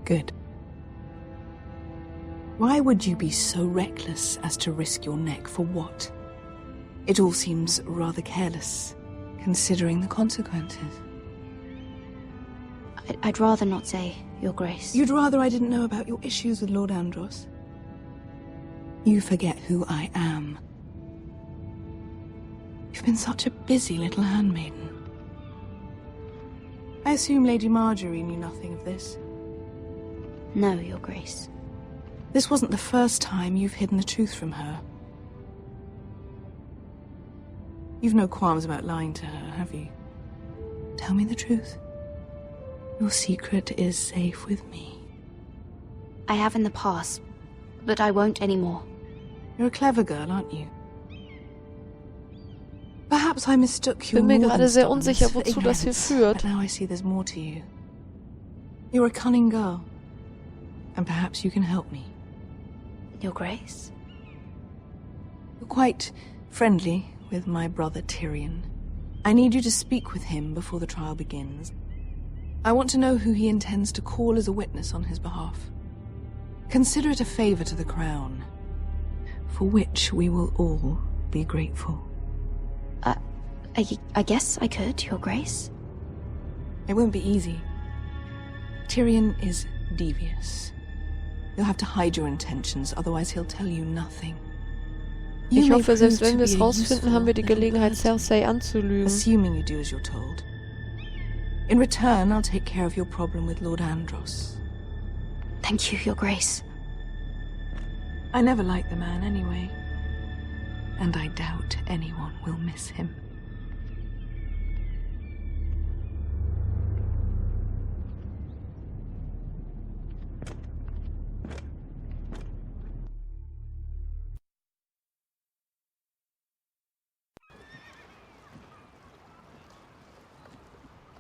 Good. Why would you be so reckless as to risk your neck for what? It all seems rather careless, considering the consequences. I'd rather not say, Your Grace. You'd rather I didn't know about your issues with Lord Andros? You forget who I am. You've been such a busy little handmaiden. I assume Lady Marjorie knew nothing of this. No, Your Grace. This wasn't the first time you've hidden the truth from her. You've no qualms about lying to her, have you? Tell me the truth. Your secret is safe with me. I have in the past, but I won't anymore. You're a clever girl, aren't you? Perhaps I mistook your Bin mir gerade sehr stubbornness unsicher, for wozu das hier ignorance, führt. but now I see there's more to you. You're a cunning girl, and perhaps you can help me. Your Grace? You're quite friendly with my brother Tyrion. I need you to speak with him before the trial begins. I want to know who he intends to call as a witness on his behalf. Consider it a favor to the crown, for which we will all be grateful. I guess I could, Your Grace. It won't be easy. Tyrion is devious. You'll have to hide your intentions, otherwise he'll tell you nothing. Ich hoffe, selbst wenn wir es rausfinden, haben wir die Gelegenheit, Cersei anzulügen. Assuming you do as you're told. In return, I'll take care of your problem with Lord Andros. Thank you, Your Grace. I never liked the man anyway. And I doubt anyone will miss him.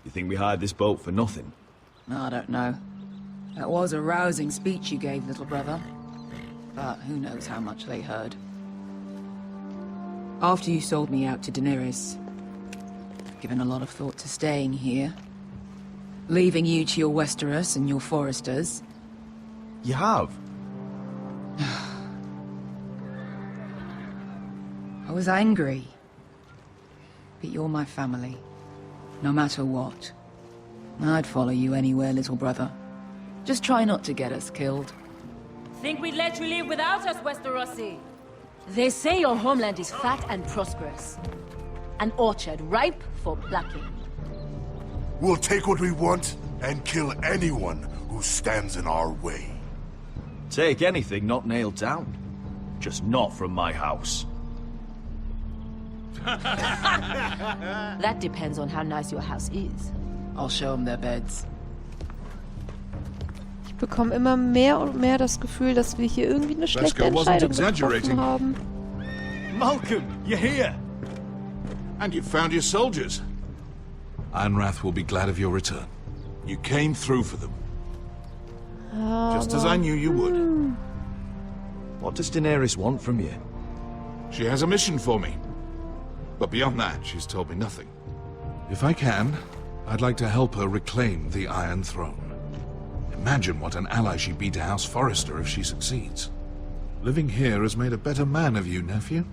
You think we hired this boat for nothing? I don't know. That was a rousing speech you gave, little brother. But who knows how much they heard. After you sold me out to Daenerys, I've given a lot of thought to staying here. Leaving you to your Westeros and your Forresters. You have? I was angry. But you're my family. No matter what. I'd follow you anywhere, little brother. Just try not to get us killed. Think we'd let you leave without us, Westerosi? They say your homeland is fat and prosperous. An orchard ripe for plucking. We'll take what we want and kill anyone who stands in our way. Take anything not nailed down. Just not from my house. That depends on how nice your house is. I'll show them their beds. Ich bekomme immer mehr und mehr das Gefühl, dass wir hier irgendwie eine schlechte Entscheidung getroffen haben. Malcolm, you're here! And you found your soldiers. Eisenrath will be glad of your return. You came through for them. Just as I knew you would. What does Daenerys want from you? She has a mission for me. But beyond that, she's told me nothing. If I can, I'd like to help her reclaim the Iron Throne. Imagine what an ally she'd be to Haus Forrester if she succeeds. Living here has made a better man of you, nephew.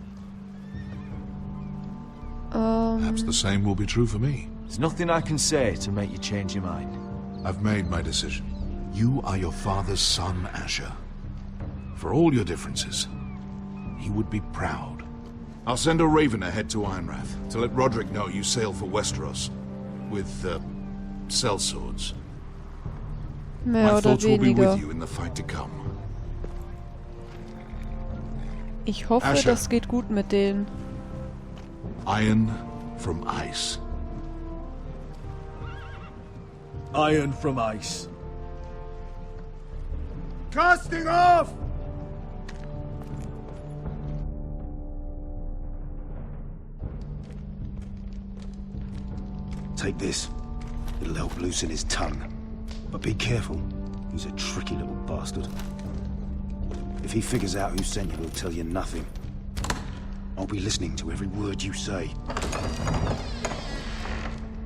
Perhaps the same will be true for me. There's nothing I can say to make you change your mind. I've made my decision. You are your father's son, Asher. For all your differences, he would be proud. I'll send a raven ahead to Eisenrath to let Roderick know you sail for Westeros with sellswords. Mehr My oder thoughts will be weniger. with you in the fight to come. Ich hoffe, Asher. das geht gut mit denen. Iron from ice. Iron from ice. Casting off! Take this. It'll help loosen his tongue. But be careful. He's a tricky little bastard. If he figures out who sent you, he'll tell you nothing. I'll be listening to every word you say.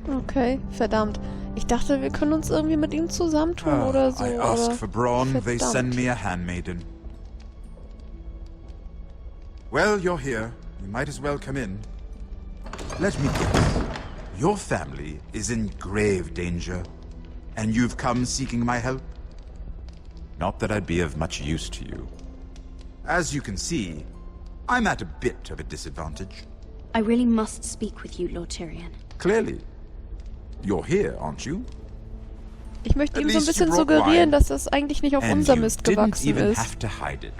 Okay, verdammt. Ich dachte, wir können uns irgendwie mit ihm zusammentun oder so. I ask aber for brawn, they verdammt. send me a handmaiden. Well, you're here. You might as well come in. Let me guess. Your family is in grave danger, and you've come seeking my help? Not that I'd be of much use to you. As you can see, I'm at a bit of a disadvantage. I really must speak with you, Lord Tyrion. Clearly. You're here, aren't you? Ich möchte ihm so ein bisschen suggerieren, dass das eigentlich nicht auf unser Mist gewachsen ist. Have to hide it.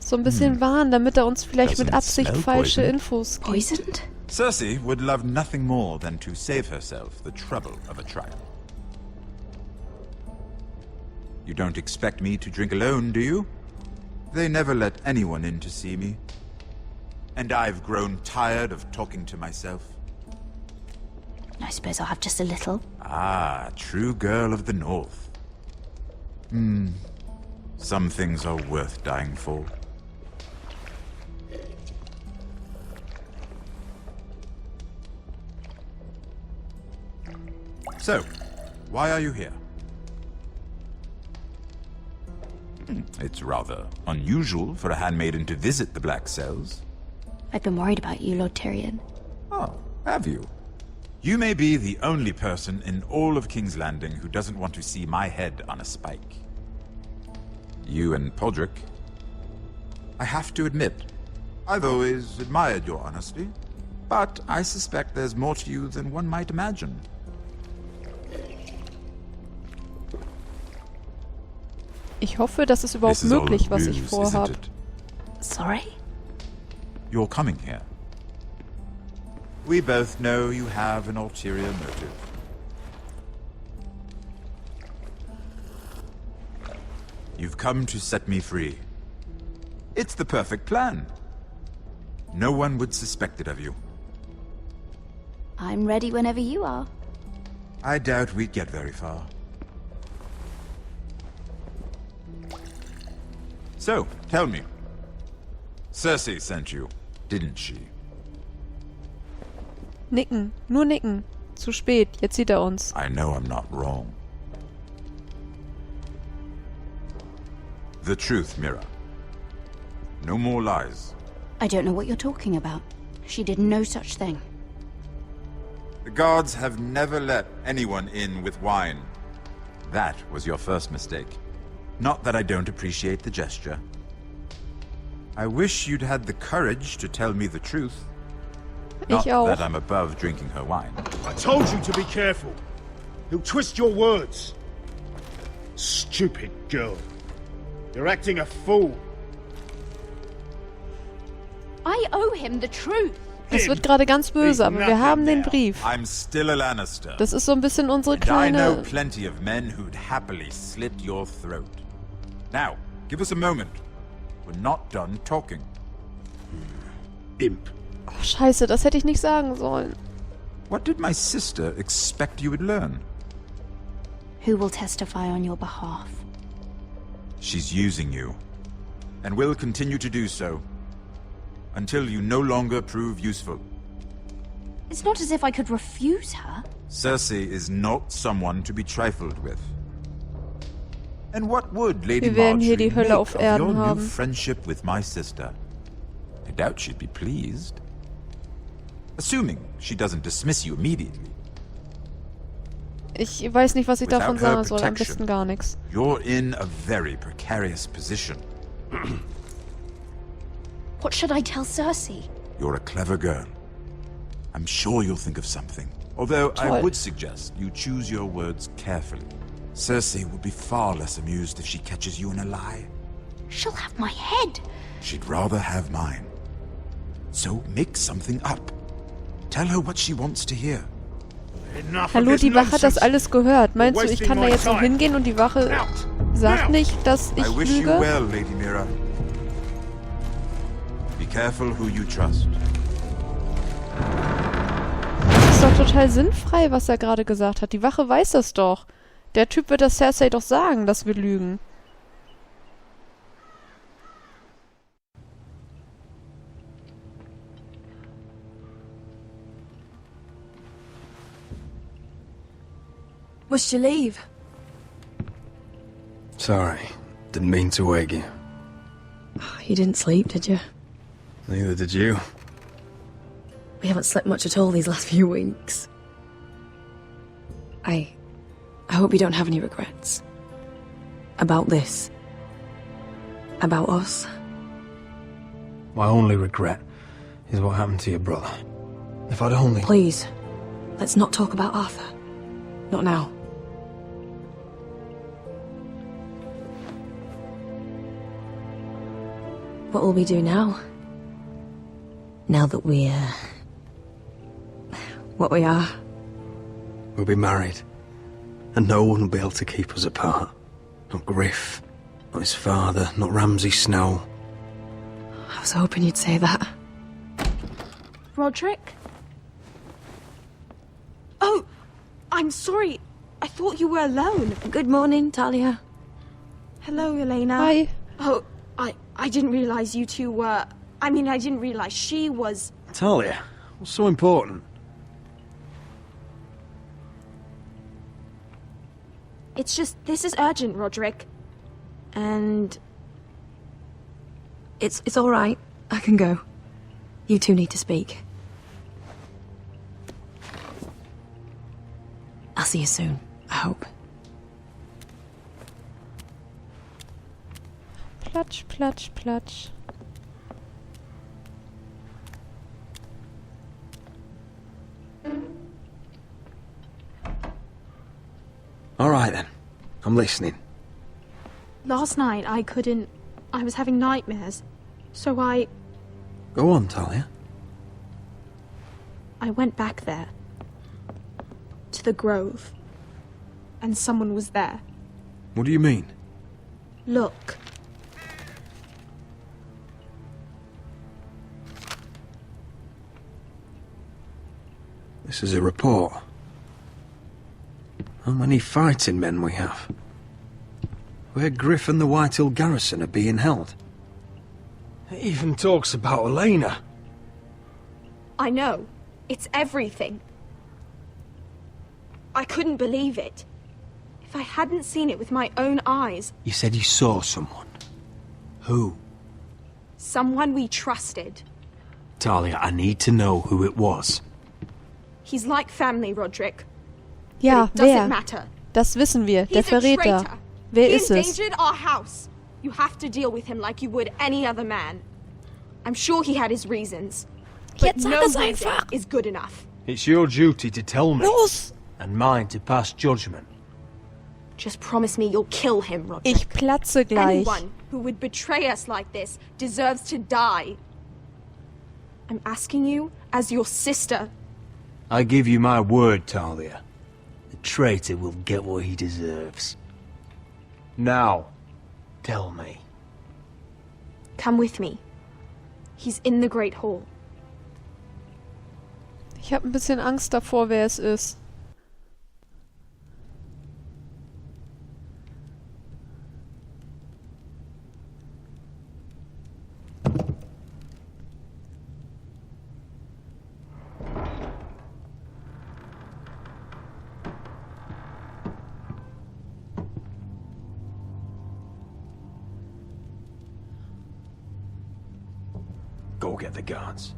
So ein bisschen warnen, damit er uns vielleicht mit Absicht falsche Infos gibt. Poisoned? Cersei would love nothing more than to save herself the trouble of a trial. You don't expect me to drink alone, do you? They never let anyone in to see me. And I've grown tired of talking to myself. I suppose I'll have just a little. Ah, true girl of the North. Some things are worth dying for. So, why are you here? It's rather unusual for a handmaiden to visit the Black Cells. I've been worried about you, Lord Tyrion. Oh, have you? You may be the only person in all of King's Landing who doesn't want to see my head on a spike. You and Podrick. I have to admit, I've always admired your honesty, but I suspect there's more to you than one might imagine. Ich hoffe, das ist überhaupt möglich, was ich vorhabe. Sorry? You're coming here. We both know you have an ulterior motive. You've come to set me free. It's the perfect plan. No one would suspect it of you. I'm ready whenever you are. I doubt we'd get very far. So, tell me. Cersei sent you, didn't she? Nicken, nur nicken. Zu spät, jetzt sieht er uns. I know I'm not wrong. The truth, Mira. No more lies. I don't know what you're talking about. She did no such thing. The guards have never let anyone in with wine. That was your first mistake. Not that I don't appreciate the gesture. I wish you'd had the courage to tell me the truth. Not that I'm above drinking her wine. I told you to be careful. He'll twist your words. Stupid girl. You're acting a fool. I owe him the truth. Es wird gerade ganz böse, aber wir haben den Brief. I'm still a Lannister. Das ist so ein bisschen unsere And I know kleine... plenty of men who'd happily slit your throat. Now, give us a moment. We're not done talking. Imp. Oh, scheiße, das hätte ich nicht sagen sollen. What did my sister expect you would learn? Who will testify on your behalf? She's using you, and will continue to do so, until you no longer prove useful. It's not as if I could refuse her. Cersei is not someone to be trifled with. And what would Lady Wir werden hier Marjorie die Hölle make auf of Erden your new haben. friendship with my sister? I doubt she'd be pleased. Assuming she doesn't dismiss you immediately. Ich weiß nicht, was ich davon Without her sagen soll. Am protection, besten gar nichts. You're in a very precarious position. What should I tell Cersei? You're a clever girl. I'm sure you'll think of something. Although I would suggest you choose your words carefully. Cersei will be far less amused if she catches you in a lie. She'll have my head. She'd rather have mine. So make something up. Tell her what she wants to hear. Hallo, die Wache hat das alles gehört. Meinst du, ich kann da jetzt so hingehen und die Wache sagt nicht, dass ich I wish you lüge? well, Lady Mira. Be careful who you trust. Das ist doch total sinnfrei, was er gerade gesagt hat. Die Wache weiß das doch. Der Typ wird das Cersei doch sagen, dass wir lügen. Must you leave? Sorry. Didn't mean to wake you. You didn't sleep, did you? Neither did you. We haven't slept much at all these last few weeks. I hope you don't have any regrets. About this. About us. My only regret is what happened to your brother. If I'd only... Please, let's not talk about Arthur. Not now. What will we do now? Now that we're... what we are? We'll be married. And no one will be able to keep us apart. Not Griff, not his father, not Ramsay Snow. I was hoping you'd say that. Roderick? Oh, I'm sorry. I thought you were alone. Good morning, Talia. Hello, Elena. Hi. Oh, I didn't realize you two were... I mean, I didn't realize she was... Talia, what's so important? It's just, this is urgent, Roderick. And... It's all right. I can go. You two need to speak. I'll see you soon, I hope. Platsch, platsch, platsch. All right then. I'm listening. Last night, I was having nightmares. So I Go on, Talia. went back there. To the grove. And someone was there. What do you mean? Look. This is a report. How many fighting men we have? Where Griff and the Whitehill garrison are being held. It even talks about Elena. I know. It's everything. I couldn't believe it. If I hadn't seen it with my own eyes... You said you saw someone. Who? Someone we trusted. Talia, I need to know who it was. He's like family, Roderick. Ja, But it doesn't wer? matter. Das wissen wir. Der He's a Verräter. traitor. Wer He ist es? endangered our house. You have to deal with him like you would any other man. I'm sure he had his reasons. But Jetzt sag no es reason einfach. is good enough. It's your duty to tell me. Los! And mine to pass judgment. Just promise me you'll kill him, Roderick. Ich platze gleich. Anyone who would betray us like this deserves to die. I'm asking you as your sister. I give you my word, Talia. The traitor will get what he deserves. Now, tell me. Come with me. He's in the Great Hall. Ich habe ein bisschen Angst davor, wer es ist. Go get the guards.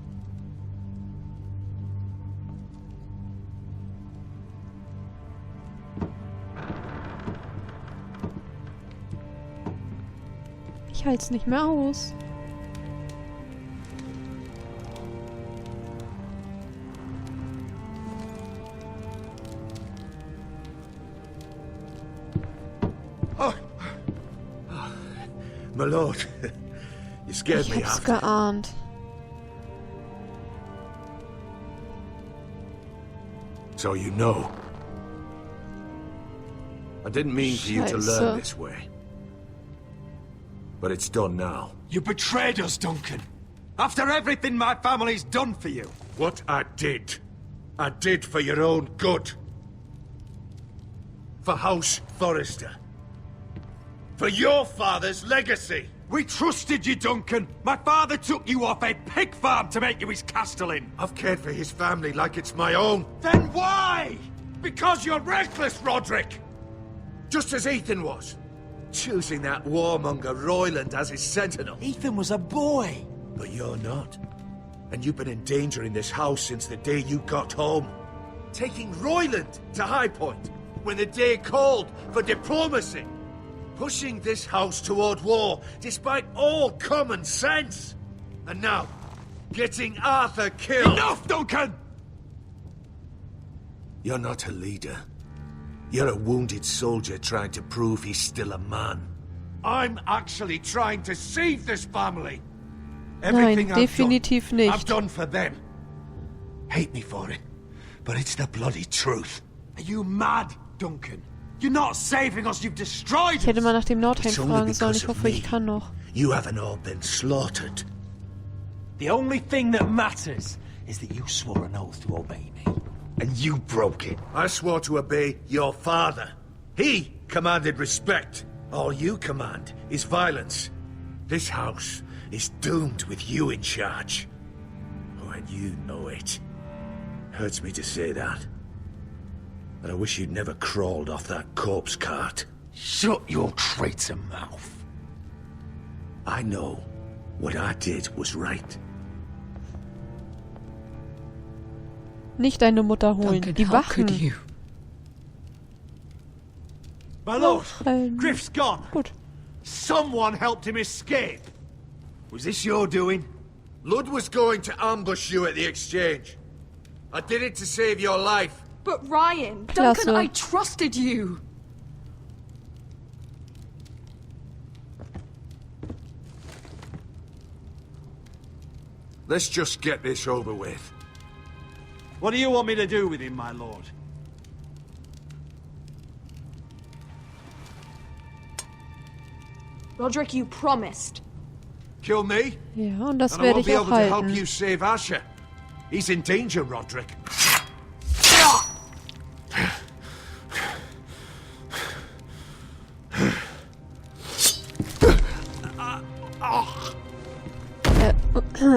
Ich halte es nicht mehr aus. My lord, you scared Ich me hab's half. geahnt. So you know. I didn't mean for you to Scheiße. learn this way. But it's done now. You betrayed us, Duncan. After everything my family's done for you. What I did for your own good. For Haus Forrester. For your father's legacy. We trusted you, Duncan. My father took you off a pig farm to make you his castellan. I've cared for his family like it's my own. Then why? Because you're reckless, Roderick! Just as Ethan was. Choosing that warmonger Royland as his sentinel. Ethan was a boy. But you're not. And you've been in danger in this house since the day you got home. Taking Royland to High Point when the day called for diplomacy. Pushing this house toward war despite all common sense. And now, getting Arthur killed. Enough, Duncan! You're not a leader. You're a wounded soldier trying to prove he's still a man. I'm actually trying to save this family. Nein, definitiv nicht. I've done for them. Hate me for it, but it's the bloody truth. Are you mad, Duncan? You're not saving us, you've destroyed us. Ich hätte mal nach dem Nordheim fragen sollen. Ich hoffe, ich kann noch. You haven't all been slaughtered. The only thing that matters is that you swore an oath to obey me. And you broke it. I swore to obey your father. He commanded respect. All you command is violence. This house is doomed with you in charge. Oh, and you know it. Hurts me to say that. But I wish you'd never crawled off that corpse cart. Shut your traitor mouth. I know what I did was right. Nicht deine Mutter holen, Duncan, die how Wachen. could you? My lord, Griff's gone. Gut. Someone helped him escape. Was this your doing? Lud was going to ambush you at the exchange. I did it to save your life. But Ryan, Klasse. Duncan, I trusted you. Let's just get this over with. What do you want me to do with him, my lord? Roderick, you promised. Kill me? Ja, und das And I werde won't ich be auch able to help halten. you save Asher. He's in danger, Roderick.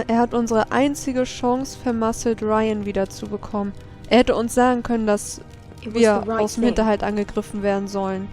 Er hat unsere einzige Chance vermasselt, Ryan wiederzubekommen. Er hätte uns sagen können, dass wir aus dem Hinterhalt angegriffen werden sollen.